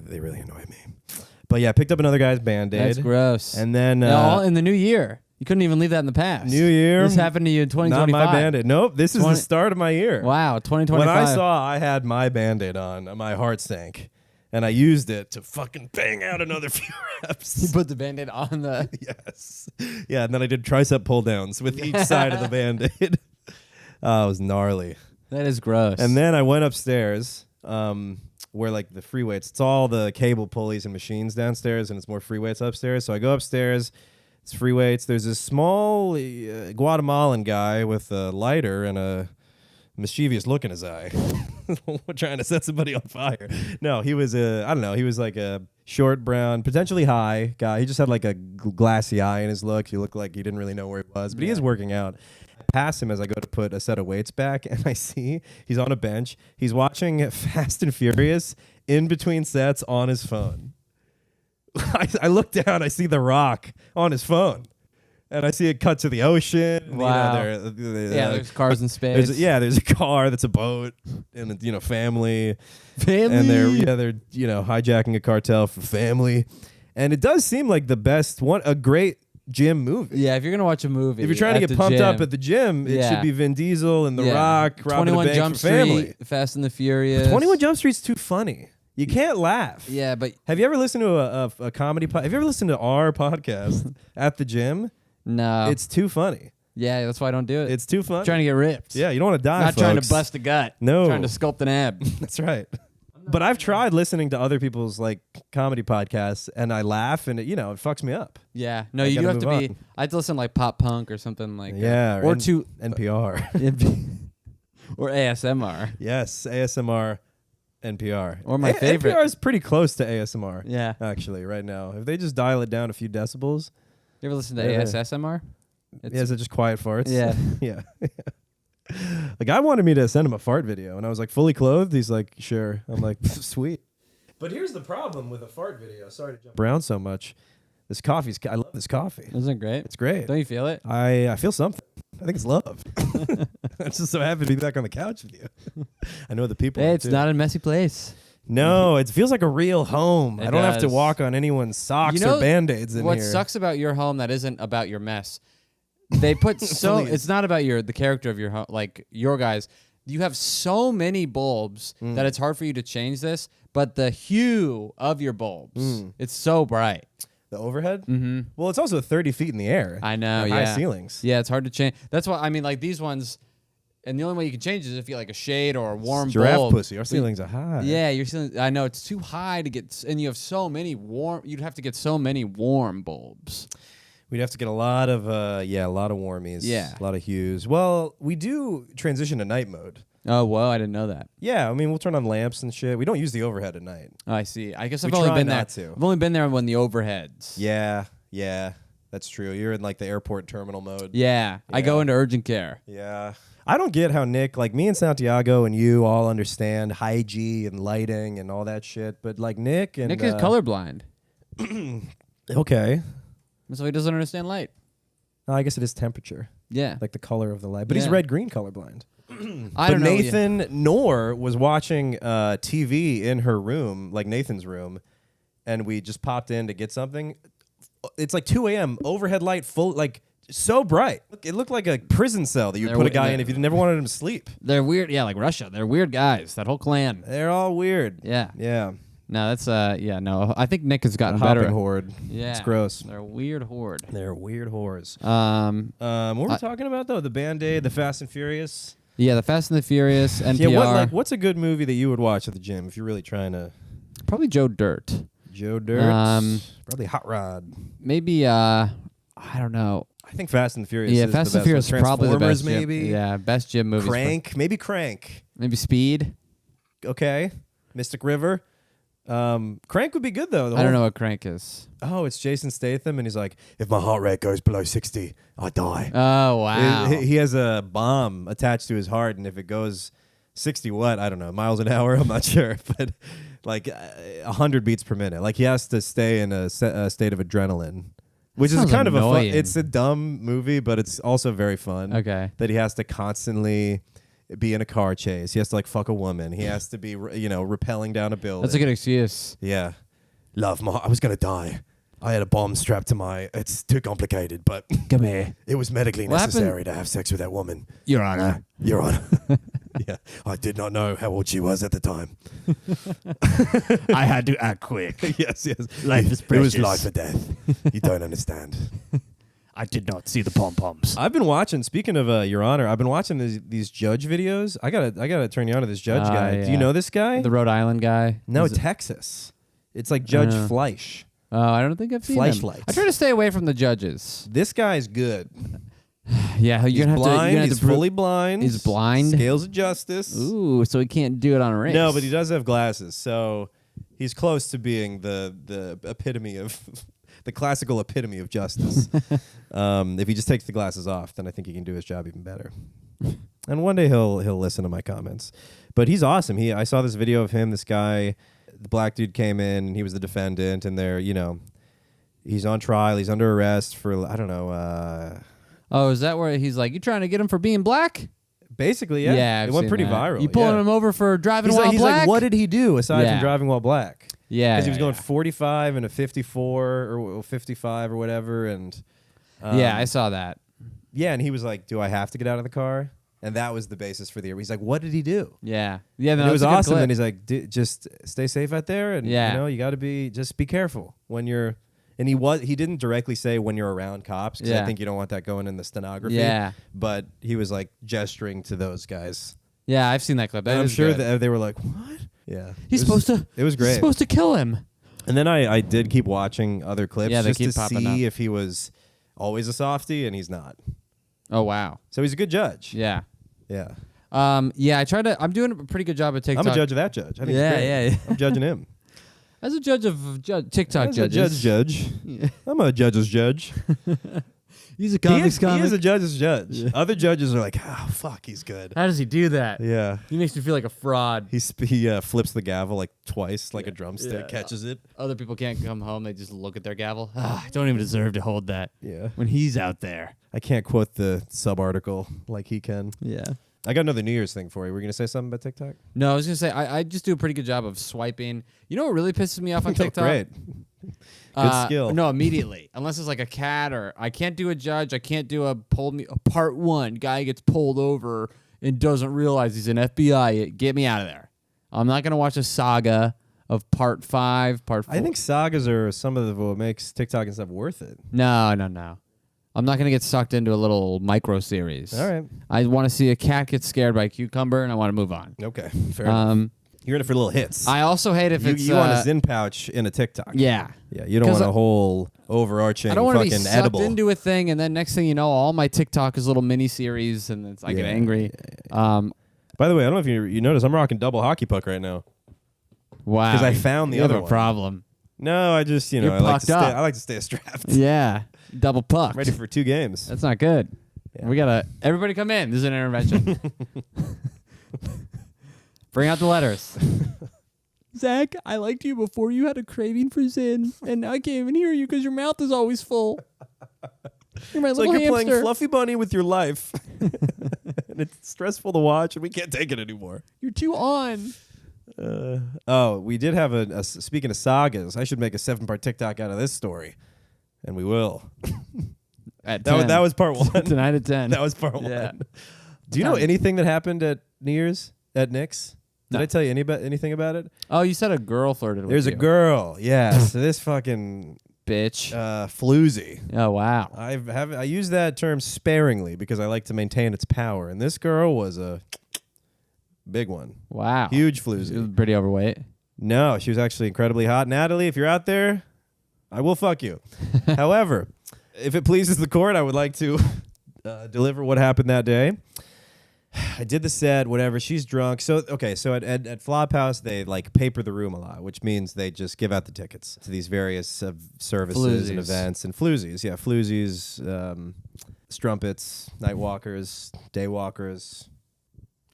They really annoy me. But yeah, I picked up another guy's Band-Aid. That's gross. And then all in the new year. You couldn't even leave that in the past. New year. This happened to you in 2025. Not my Band-Aid. Nope, this is the start of my year. Wow, 2025. When I saw I had my Band-Aid on, my heart sank. And I used it to fucking bang out another few you reps. put the Band-Aid on the... Yes. Yeah, and then I did tricep pull-downs with each side of the Band-Aid. Oh, it was gnarly. That is gross. And then I went upstairs, where like the free weights, it's all the cable pulleys and machines downstairs, and it's more free weights upstairs. So I go upstairs, it's free weights. There's this small Guatemalan guy with a lighter and a mischievous look in his eye. trying to set somebody on fire. No, he was I don't know. He was like a short, brown, potentially high guy. He just had like a glassy eye in his look. He looked like he didn't really know where he was, but he is working out. I pass him as I go to put a set of weights back, and I see he's on a bench. He's watching Fast and Furious in between sets on his phone. I look down, I see The Rock on his phone. And I see it cut to the ocean. Wow. There's cars in space. There's a car that's a boat, and family. Family. And they're hijacking a cartel for family. And it does seem like the best one, a great gym movie. Yeah, if you're gonna watch a movie, if you're trying to get pumped up at the gym, it should be Vin Diesel and The Rock, robbing a 21 bank Jump for family. Street, Fast and the Furious. 21 Jump Street's too funny. You can't laugh. Yeah, but have you ever listened to a comedy? Have you ever listened to our podcast at the gym? No, it's too funny. Yeah, that's why I don't do it. It's too funny. Trying to get ripped. Yeah, you don't want to die. Not folks. trying to bust a gut. No, trying to sculpt an ab. That's right. But I've tried listening to other people's like comedy podcasts, and I laugh, and it fucks me up. Yeah, no, I you do gotta have to move be. on. I'd listen like pop punk or something like yeah, or to NPR or ASMR. Yes, ASMR. NPR. Or my favorite. NPR is pretty close to ASMR. Yeah. Actually, right now. If they just dial it down a few decibels. You ever listen to Yeah. ASMR? Is it just quiet farts? Yeah. Yeah. Like, I wanted me to send him a fart video, and I was like, fully clothed? He's like, sure. I'm like, sweet. But here's the problem with a fart video. Sorry to jump around so much. This coffee's, I love this coffee. Isn't it great? It's great. Don't you feel it? I feel something. I think it's love. I'm just so happy to be back on the couch with you. I know the people. Hey, are it's too. not a messy place. No, it feels like a real home. It I don't have to does. walk on anyone's socks You know or Band-Aids in What here. sucks about your home that isn't about your mess? They put so Please. it's not about the character of your home, like your guys. You have so many bulbs that it's hard for you to change this, but the hue of your bulbs, it's so bright. The overhead? Mm-hmm. Well, it's also 30 feet in the air. I know, and yeah. high ceilings. Yeah, it's hard to change. That's why I mean, like these ones, and the only way you can change is if you like a shade or a warm Giraffe bulb. pussy. Our ceilings are high. Yeah, your ceiling. I know it's too high to get, and you have so many warm. You'd have to get so many warm bulbs. We'd have to get a lot of warmies. Yeah. A lot of hues. Well, we do transition to night mode. Oh, whoa, I didn't know that. Yeah, I mean, we'll turn on lamps and shit. We don't use the overhead at night. Oh, I see. I guess We I've only try been not there. to. I've only been there when the overheads. Yeah, that's true. You're in like the airport terminal mode. Yeah, I go into urgent care. Yeah. I don't get how Nick, like me and Santiago and you all understand hygiene and lighting and all that shit, but like Nick and... Nick is colorblind, Okay. so he doesn't understand light. I guess it is temperature, Yeah. like the color of the light. But he's Yeah. red-green colorblind. I But don't know. Nathan Noor was watching TV in her room, like Nathan's room, and we just popped in to get something. It's like 2 a.m., overhead light, full, like, so bright. It looked like a prison cell that you'd They're put a wi- guy they're- in if you never wanted him to sleep. They're weird. Yeah, like Russia. They're weird guys. That whole clan. They're all weird. Yeah. Yeah. No, that's yeah. No, I think Nick has gotten Hopping better. horde. Yeah. It's gross. They're a weird horde. They're weird whores. Um. What were we talking about though? The Bandaid, the Fast and Furious. Yeah, the Fast and the Furious, NPR. Yeah. What's a good movie that you would watch at the gym if you're really trying to? Probably Joe Dirt. Joe Dirt. Probably Hot Rod. Maybe I don't know. I think Fast and the Furious. Yeah, is Fast the and best Furious one. is probably the best. Transformers, maybe. Yeah, best gym movies. Crank, maybe Crank. Maybe Speed. Okay. Mystic River. Crank would be good though. I don't know what Crank is. Oh, it's Jason Statham, and he's like, if my heart rate goes below 60, I die. Oh wow. He has a bomb attached to his heart, and if it goes 60 I don't know, miles an hour, I'm not sure, but like 100 beats per minute. Like he has to stay in a state of adrenaline, which is Sounds kind of annoying. it's a dumb movie, but it's also very fun. Okay. That he has to constantly be in a car chase. He has to like fuck a woman. He has to be, rappelling down a building. That's a good excuse. Yeah. Love, I was going to die. I had a bomb strapped to it's too complicated, but Come here, it was medically What necessary to have sex with that woman. Your Honor. Your Honor. Yeah. I did not know how old she was at the time. I had to act quick. Yes. Life is It was precious. life or death. You don't understand. I did not see the pom poms. I've been watching, speaking of Your Honor, I've been watching these judge videos. I gotta turn you on to this judge guy. Do you yeah. know this guy? The Rhode Island guy. No, Is it- Texas. It's like Judge Fleisch. Oh, I don't think I've seen him. Flashlights. I try to stay away from the judges. This guy's good. Yeah, He's you're gonna have blind. to. He's fully blind. He's blind. Scales of justice. Ooh, so he can't do it on a race. No, but he does have glasses, so he's close to being the epitome of the classical epitome of justice. If he just takes the glasses off, then I think he can do his job even better. And one day he'll listen to my comments. But he's awesome. I saw this video of him. This guy, the black dude, came in and he was the defendant, and he's on trial. He's under arrest for I don't know. Oh, is that where he's like, you trying to get him for being black? Basically, yeah. Yeah, it I've went seen pretty that. viral. You pulling yeah. him over for driving He's while like, he's black? like, what did he do aside Yeah. from driving while black? Yeah, Because he was going yeah. 45 and a 54 or 55 or whatever, and Yeah, I saw that. yeah, and he was like, "Do I have to get out of the car?" And that was the basis for the. He's like, "What did he do?" Yeah, yeah. And No, it was that's a good awesome. clip. And he's like, "Just stay safe out there, and Yeah. you got to just be careful when you're." And he didn't directly say when you're around cops, because I Yeah. think you don't want that going in the stenography. Yeah. But he was like gesturing to those guys. Yeah, I've seen that clip. That And I'm is sure good. that they were like, "What?" Yeah, He's It was- supposed to. It was He's great. supposed to kill him. And then I did keep watching other clips Yeah, they just keep to popping see up. if he was always a softie, and he's not. Oh wow. So he's a good judge. Yeah. Yeah. Yeah. I'm doing a pretty good job at TikTok. I'm a judge of that judge. I think Yeah, he's great. yeah. I'm judging him. As a judge of TikTok As a judges. judge. I'm a judge's judge. He's a He is a judge's judge. Yeah. Other judges are like, oh, fuck, he's good. How does he do that? Yeah. He makes me feel like a fraud. He flips the gavel like twice, like a drumstick, catches it. Other people can't come home. They just look at their gavel. I don't even deserve to hold that. Yeah. When he's out there. I can't quote the sub-article like he can. Yeah. I got another New Year's thing for you. Were you going to say something about TikTok? No, I was going to say, I just do a pretty good job of swiping. You know what really pisses me off on Oh, TikTok? great. Good skill. No, immediately. Unless it's like a cat or I can't do a judge. I can't do a part one. Guy gets pulled over and doesn't realize he's an FBI. Get me out of there. I'm not going to watch a saga of part 5, part 4. I think sagas are some of what makes TikTok and stuff worth it. No. I'm not going to get sucked into a little micro series. All right. I want to see a cat get scared by a cucumber and I want to move on. Okay. Fair enough. You're in it for little hits. I also hate if it's... you want a Zin pouch in a TikTok. Yeah. Yeah, you don't want a whole overarching I don't want to fucking be sucked edible. into a thing, and then next thing you know, all my TikTok is little mini series, and I get angry. By the way, I don't know if you noticed, I'm rocking double hockey puck right now. Wow. Because I found the you other have a one. problem. No, I just You're I like pucked up. I like to stay strapped. Yeah. Double puck. I'm ready for 2 games. That's not good. Yeah. We gotta everybody come in. This is an intervention. Bring out the letters. Zach, I liked you before you had a craving for Zin, and now I can't even hear you because your mouth is always full. You're my It's little like you're hamster. playing Fluffy Bunny with your life. And it's stressful to watch, and we can't take it anymore. You're too on. We did have speaking of sagas, I should make a 7-part TikTok out of this story. And we will. At That was part 1. Tonight at 10. That was part 1. Yeah. Do you know anything that happened at New Year's at Nick's? Did No. I tell you anything about it? Oh, you said a girl flirted with There's you. a girl. Yeah. So this fucking Bitch. floozy. Oh, wow. I use that term sparingly because I like to maintain its power. And this girl was a big one. Wow. Huge She was floozy. pretty overweight. No, she was actually incredibly hot. Natalie, if you're out there, I will fuck you. However, if it pleases the court, I would like to deliver what happened that day. I did the set, whatever. She's drunk. So at Flophouse, they like paper the room a lot, which means they just give out the tickets to these various services and Floozies. events and floozies. Yeah, floozies, strumpets, night walkers, day walkers,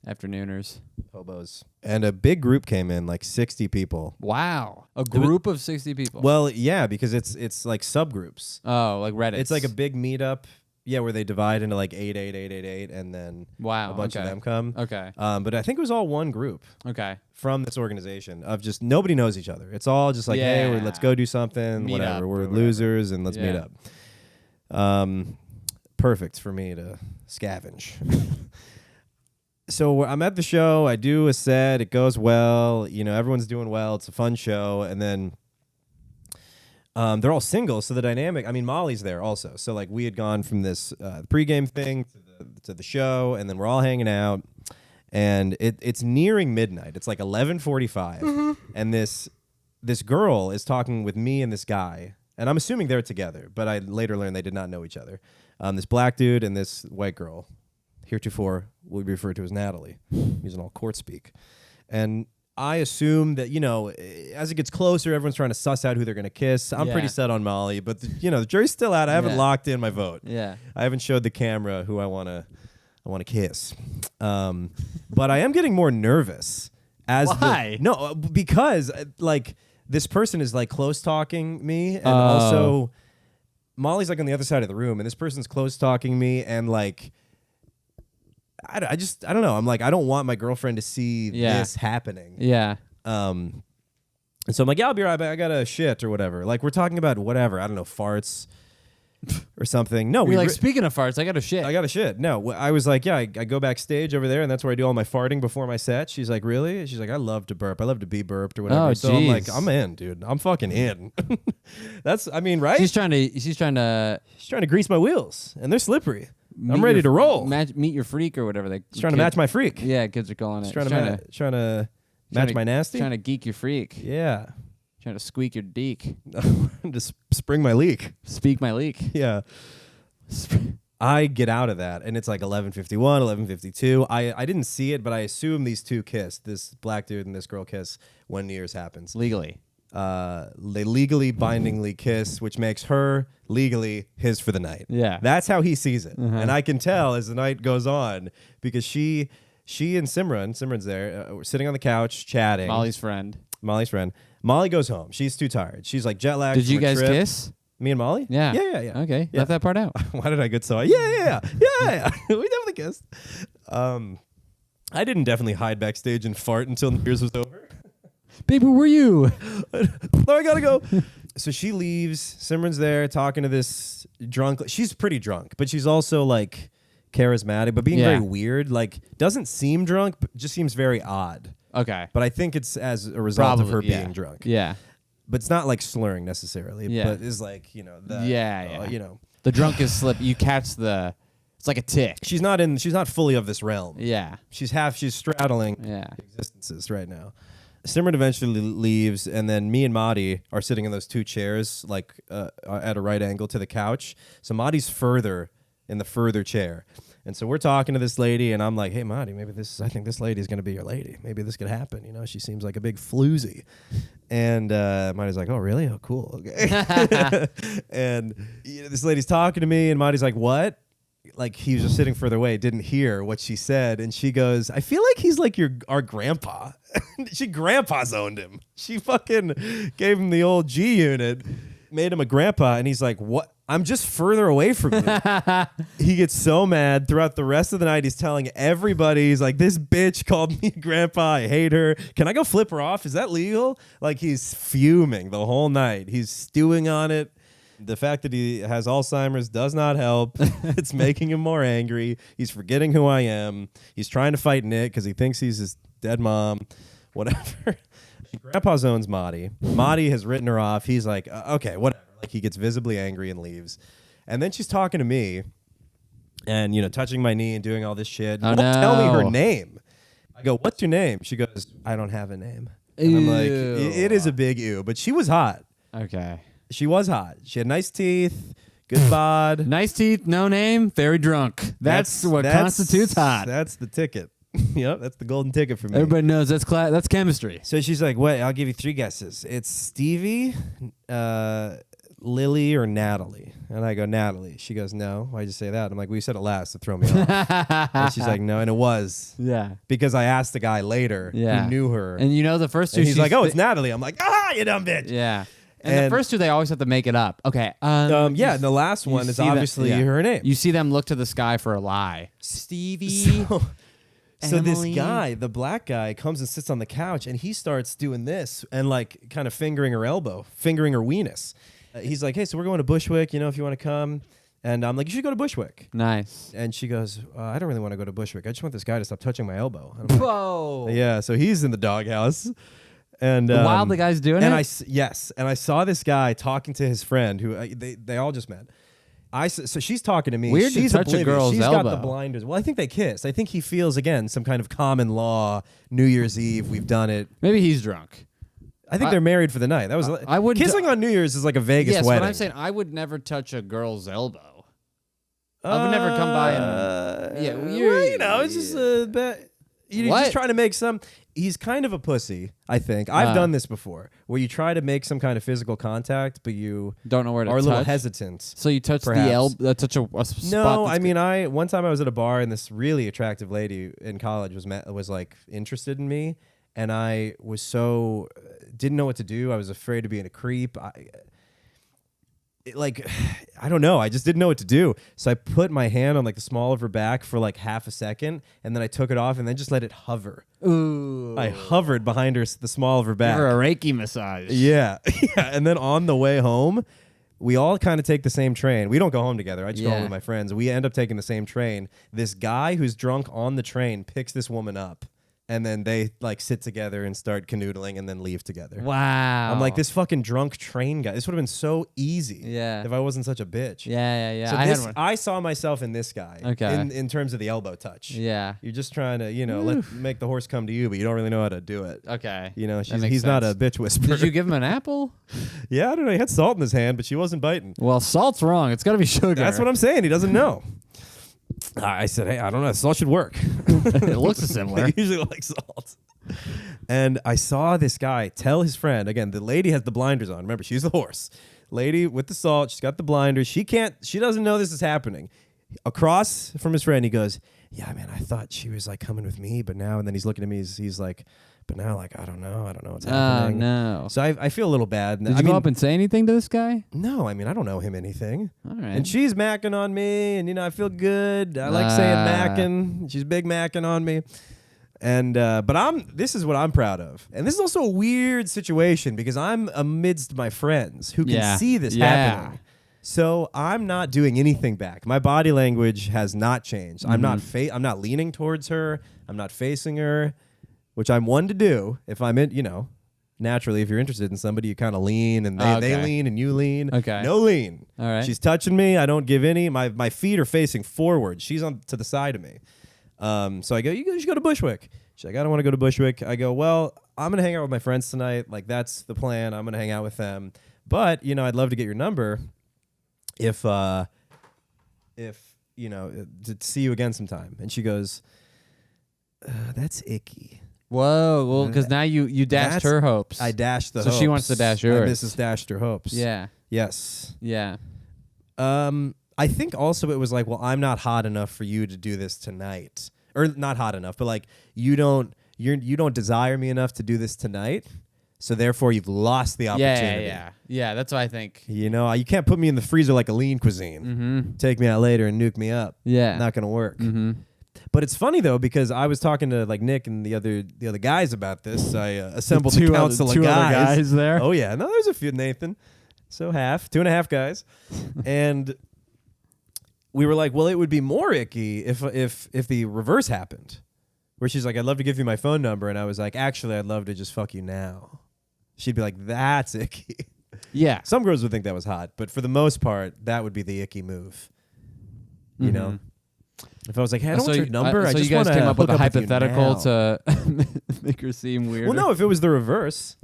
Afternooners. hobos. And a big group came in, like 60 people. Wow. A group of 60 people. Well, yeah, because it's like subgroups. Oh, like Reddit. It's like a big meetup. Yeah, where they divide into like 8, 8, 8, 8, 8, and then Wow, a bunch of okay. them come. Okay. But I think it was all one group Okay. from this organization of just nobody knows each other. It's all just like, hey, Yeah. let's go do something, Meet whatever. up We're or whatever. losers and let's meet Yeah. up. Perfect for me to scavenge. So I'm at the show. I do a set. It goes well. Everyone's doing well. It's a fun show. And then they're all single. So the dynamic, Molly's there also. So like we had gone from this pregame thing to the show, and then we're all hanging out. And it's nearing midnight. It's like 11:45. And this girl is talking with me and this guy. and I'm assuming they're together, but I later learned they did not know each other. This black dude and this white girl, heretofore will be referred to as Natalie, using all court speak. And I assume that, as it gets closer, everyone's trying to suss out who they're going to kiss. I'm pretty set on Molly, but, the jury's still out. I haven't locked in my vote. Yeah. I haven't showed the camera who I want to kiss. But I am getting more nervous. Why? Because, this person is, close talking me, and also Molly's, on the other side of the room, and this person's close talking me, and, I don't know. I'm I don't want my girlfriend to see this happening. Yeah. And so I'm yeah, I'll be right back. I got a shit or whatever. We're talking about whatever. I don't know, farts or something. No, You're speaking of farts, I got a shit. I got a shit. No, I was yeah, I go backstage over there, and that's where I do all my farting before my set. She's like, really? She's like, I love to burp. I love to be burped or whatever. Oh, so geez. I'm in, dude. I'm fucking in. Right? She's trying to grease my wheels, and they're slippery. I'm ready to roll. Meet your freak or whatever. She's trying to match my freak. Yeah, kids are calling it. Trying to match my nasty. Trying to geek your freak. Yeah. Trying to squeak your deek. Just spring my leak. Speak my leak. Yeah. I get out of that, and it's 11:51, 11:52. I didn't see it, but I assume these two kiss. This black dude and this girl kiss when New Year's happens. Legally. They legally, bindingly kiss, which makes her legally his for the night. Yeah. That's how he sees it. And I can tell as the night goes on, because she and Simran's there, sitting on the couch chatting. Molly's friend. Molly goes home. She's too tired. She's jet lagged. Did you from a guys trip. kiss? Me and Molly? Yeah. Yeah. Okay. Yeah. Left that part out. Why did I get so? Yeah. We definitely kissed. I didn't definitely hide backstage and fart until New Year's was over. Babe, where were you? No, I gotta go. So she leaves. Simran's there talking to this drunk. She's pretty drunk, but she's also charismatic, but being very weird. Doesn't seem drunk, but just seems very odd. Okay. But I think it's as a result of her being drunk. Yeah. But it's not slurring necessarily. Yeah. But it's The drunkest slip. You catch the. It's like a tick. She's not fully of this realm. Yeah. She's straddling existences right now. Simran eventually leaves, and then me and Madi are sitting in those two chairs, at a right angle to the couch. So Madi's further in the further chair. And so we're talking to this lady, and I'm like, hey, Madi, I think this lady is going to be your lady. Maybe this could happen. She seems like a big floozy. And Madi's like, oh, really? Oh, cool. Okay. And this lady's talking to me, and Madi's like, what? He was just sitting further away, didn't hear what she said, and she goes, I feel like he's our grandpa. She grandpa zoned him. She fucking gave him the old G unit, made him a grandpa, and he's like, what? I'm just further away from you. He gets so mad throughout the rest of the night. He's telling everybody, he's like, this bitch called me grandpa. I hate her. Can I go flip her off? Is that legal? He's fuming the whole night. He's stewing on it. The fact that he has Alzheimer's does not help. It's making him more angry. He's forgetting who I am. He's trying to fight Nick because he thinks he's his dead mom. Whatever. Grandpa zones Madi. Madi has written her off. He's like, okay, whatever. He gets visibly angry and leaves. And then she's talking to me and, touching my knee and doing all this shit. Oh, Won't tell me her no. name. I go, what's your name? She goes, I don't have a name. And I'm like, it is a big ew. But she was hot. Okay. She was hot. She had nice teeth, good bod. Nice teeth, no name, very drunk. That's what constitutes hot. That's the ticket. Yep, that's the golden ticket for me. Everybody knows that's chemistry. So she's like, wait, I'll give you 3 guesses. It's Stevie, Lily, or Natalie. And I go, Natalie. She goes, no. Why'd you say that? I'm like, well, you said it last to throw me off. And she's like, no, and it was. Yeah. Because I asked the guy later who knew her. And the first two. And he's like, oh, it's Natalie. I'm like, you dumb bitch. Yeah. And the first two, they always have to make it up. Okay. And the last one is obviously her name. You see them look to the sky for a lie. Stevie. So this guy, the black guy, comes and sits on the couch, and he starts doing this and kind of fingering her elbow, fingering her weenus. He's like, hey, so we're going to Bushwick, if you want to come. And I'm like, you should go to Bushwick. Nice. And she goes, I don't really want to go to Bushwick. I just want this guy to stop touching my elbow. And I'm like, whoa. Yeah, so he's in the doghouse. And while the guy's doing it? Yes. And I saw this guy talking to his friend who they all just met. So she's talking to me. Weird she's to touch oblivious. a girl's She's elbow. got the blinders. Well, I think they kiss. I think he feels, again, some kind of common law, New Year's Eve, we've done it. Maybe he's drunk. I think they're married for the night. That was I wouldn't kissing on New Year's is like a Vegas yes, wedding. but I'm saying I would never touch a girl's elbow. I would never come by and it's just a bit. You're just trying to make some. He's kind of a pussy, I think. I've done this before, where you try to make some kind of physical contact, but you don't know where to are touch. a little hesitant. So you touch perhaps. the elbow, touch a spot. No, I mean, one time I was at a bar and this really attractive lady in college was like interested in me, and I was so didn't know what to do. I was afraid of being a creep. I don't know. I just didn't know what to do. So I put my hand on like the small of her back for like half a second, and then I took it off and then just let it hover. Ooh. I hovered behind her, the small of her back. For a Reiki massage. Yeah. Yeah. And then on the way home, we all kind of take the same train. We don't go home together. I just go home with my friends. We end up taking the same train. This guy who's drunk on the train picks this woman up. And then they like sit together and start canoodling and then leave together. Wow. I'm like, this fucking drunk train guy. This would have been so easy if I wasn't such a bitch. Yeah. So I saw myself in this guy in terms of the elbow touch. Yeah. You're just trying to, make the horse come to you, but you don't really know how to do it. Okay. He's not a bitch whisperer. Did you give him an apple? Yeah, I don't know. He had salt in his hand, but she wasn't biting. Well, salt's wrong. It's got to be sugar. That's what I'm saying. He doesn't know. I said, hey, I don't know. Salt should work. It looks similar. I usually like salt. And I saw this guy tell his friend, again, the lady has the blinders on. Remember, she's the horse. Lady with the salt, she's got the blinders. She doesn't know this is happening. Across from his friend, he goes, yeah, man, I thought she was like coming with me, but now, and then he's looking at me, he's like, but now, like, I don't know what's happening. Oh, no. So I feel a little bad. Did you go up and say anything to this guy? No, I mean, I don't know him anything. All right. And she's macking on me, and, I feel good. I like saying macking. She's big macking on me. And, but this is what I'm proud of. And this is also a weird situation because I'm amidst my friends who can see this happening. So I'm not doing anything back. My body language has not changed. Mm-hmm. I'm not leaning towards her. I'm not facing her, which I'm one to do if I'm in, naturally, if you're interested in somebody, you kind of lean and they lean and you lean. Okay. No lean. All right. She's touching me. I don't give any. My feet are facing forward. She's on to the side of me. So I go, you should go to Bushwick. She's like, I don't want to go to Bushwick. I go, well, I'm going to hang out with my friends tonight. Like, that's the plan. I'm going to hang out with them. But, I'd love to get your number if to see you again sometime. And she goes, that's icky. Whoa, well, because now you dashed her hopes. I dashed the hopes. So she wants to dash yours. Mrs. dashed her hopes. Yeah. Yes. Yeah. I think also it was like, well, I'm not hot enough for you to do this tonight. Or not hot enough, but like you don't desire me enough to do this tonight. So therefore you've lost the opportunity. Yeah, that's what I think. You can't put me in the freezer like a lean cuisine. Mm-hmm. Take me out later and nuke me up. Yeah. Not going to work. Mm-hmm. But it's funny though because I was talking to like Nick and the other guys about this. I assembled the council of two other guys there. Oh yeah, no, there's a few, Nathan. So 2.5 guys, and we were like, well, it would be more icky if the reverse happened, where she's like, I'd love to give you my phone number, and I was like, actually, I'd love to just fuck you now. She'd be like, that's icky. Yeah. Some girls would think that was hot, but for the most part, that would be the icky move. You know. If I was like, hey, I don't want your number. I so just you guys want to came up with a hypothetical to to make her seem weird. Well, no, if it was the reverse.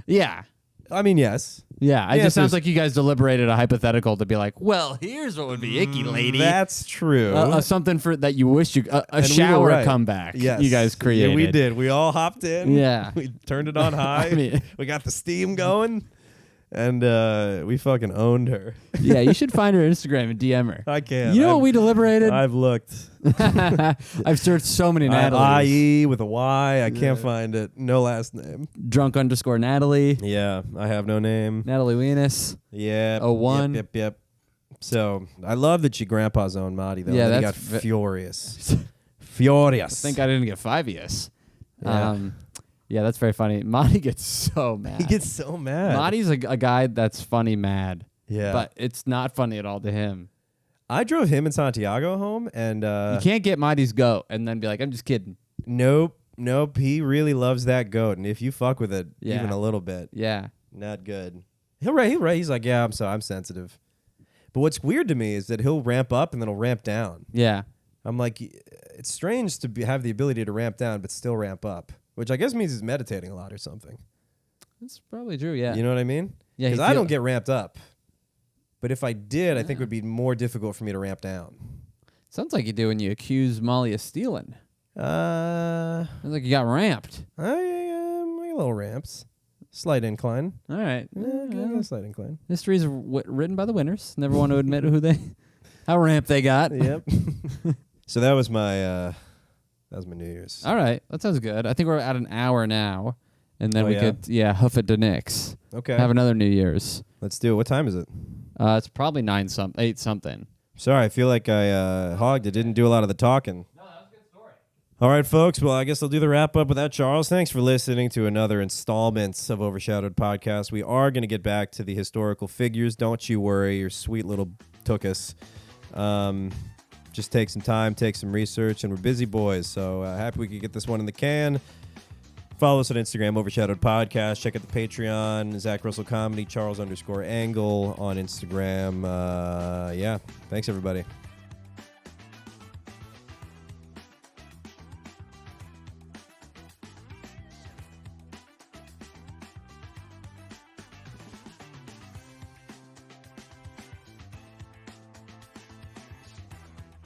Yeah. I mean, yes. Yeah, it just sounds like you guys deliberated a hypothetical to be like, well, here's what would be icky, lady. That's true. Something that you wish you a shower comeback. Yes. You guys created. Yeah, we did. We all hopped in. Yeah. We turned it on high. We got the steam going. And we fucking owned her. Yeah, you should find her Instagram and DM her. I can't. You know what we deliberated? I've looked. I've searched so many Natalies. IE with a Y. I can't find it. No last name. Drunk_Natalie. Yeah, I have no name. Natalie Weenus. Yeah. 01. Yep. So I love that she grandpa's own Marty though. Yeah, he got furious. Furious. I think I didn't get 5 yes. Yeah. Yeah, that's very funny. Marty gets so mad. He gets so mad. Marty's a guy that's funny mad. Yeah. But it's not funny at all to him. I drove him and Santiago home, and you can't get Marty's goat and then be like, I'm just kidding. Nope. He really loves that goat, and if you fuck with it even a little bit, not good. He'll write. He's like, yeah, I'm sensitive. But what's weird to me is that he'll ramp up and then he'll ramp down. Yeah. I'm like, it's strange to have the ability to ramp down but still ramp up, which I guess means he's meditating a lot or something. That's probably true. Yeah. You know what I mean? Yeah, Because you I feel- don't get ramped up. But if I did, I think it would be more difficult for me to ramp down. Sounds like you do when you accuse Molly of stealing. Sounds like you got ramped. I get little ramps. Slight incline. All right. Yeah, slight incline. History's written by the winners. Never want to admit how ramped they got. Yep. So that was my New Year's. All right. That sounds good. I think we're at an hour now. And then Oh, we yeah? could, hoof it to Nick's. Okay. Have another New Year's. Let's do it. What time is it? It's probably 8 something. Sorry, I feel like I hogged it. Didn't do a lot of the talking. No, that was a good story. All right, folks. Well, I guess I'll do the wrap up with that, Charles. Thanks for listening to another installment of Overshadowed Podcast. We are going to get back to the historical figures. Don't you worry. Your sweet little tookus. Just take some time, take some research, and we're busy boys. So happy we could get this one in the can. Follow us on Instagram, Overshadowed Podcast. Check out the Patreon, Zach Russell Comedy, Charles_Angle on Instagram. Thanks, everybody.